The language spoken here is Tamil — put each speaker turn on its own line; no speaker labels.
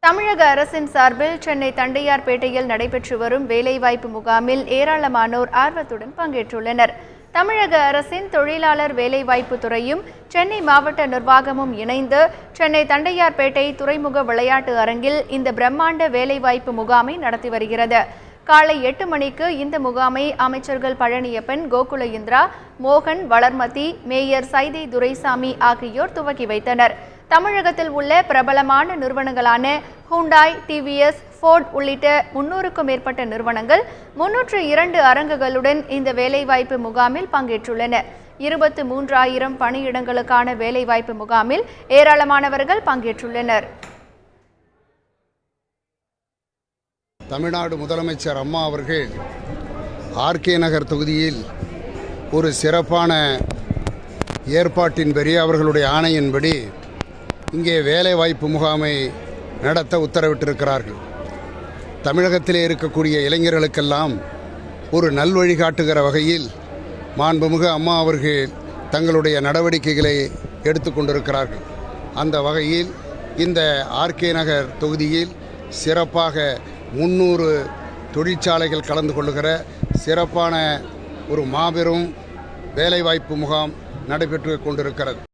தமிழக அரசின் சார்பில் சென்னை தண்டையார்பேட்டையில் நடைபெற்று வரும் வேலைவாய்ப்பு முகாமில் ஏராளமானோர் ஆர்வத்துடன் பங்கேற்றுள்ளனர். தமிழக அரசின் தொழிலாளர் வேலைவாய்ப்பு துறையும் சென்னை மாவட்ட நிர்வாகமும் இணைந்து சென்னை தண்டையார்பேட்டை துறைமுக விளையாட்டு அரங்கில் இந்த பிரம்மாண்ட வேலைவாய்ப்பு முகாமை நடத்தி வருகிறது. காலை 8 மணிக்கு இந்த முகாமை அமைச்சர்கள் பழனியப்பன், கோகுல இந்திரா, மோகன், வளர்மதி, மேயர் சைதை துரைசாமி ஆகியோர் துவக்கி வைத்தனர். தமிழகத்தில் உள்ள பிரபலமான நிறுவனங்களான ஹூண்டாய், டிவிஎஸ், ஃபோர்ட் உள்ளிட்ட 300க்கும் மேற்பட்ட நிறுவனங்கள் 302 அரங்குகளுடன் இந்த வேலைவாய்ப்பு முகாமில் பங்கேற்றுள்ளன. 23,000 பணியிடங்களுக்கான வேலைவாய்ப்பு முகாமில் ஏராளமானவர்கள் பங்கேற்றுள்ளனர்.
தமிழ்நாடு முதலமைச்சர் அம்மா அவர்கள் ஆர்கே நகர் தொகுதியில் ஒரு சிறப்பான ஏற்பாட்டின்படி அவர்களுடைய ஆணையின்படி இங்கே வேலைவாய்ப்பு முகாமை நடத்த உத்தரவிட்டிருக்கிறார்கள். தமிழகத்திலே இருக்கக்கூடிய இளைஞர்களுக்கெல்லாம் ஒரு நல்வழி காட்டுகிற வகையில் மாண்புமிகு அம்மா அவர்கள் தங்களுடைய நடவடிக்கைகளை எடுத்துக்கொண்டிருக்கிறார்கள். அந்த வகையில் இந்த ஆர்கே நகர் தொகுதியில் சிறப்பாக 300 தொழிற்சாலைகள் கலந்து கொள்ளுகிற சிறப்பான ஒரு மாபெரும் வேலைவாய்ப்பு முகாம் நடைபெற்று கொண்டிருக்கிறது.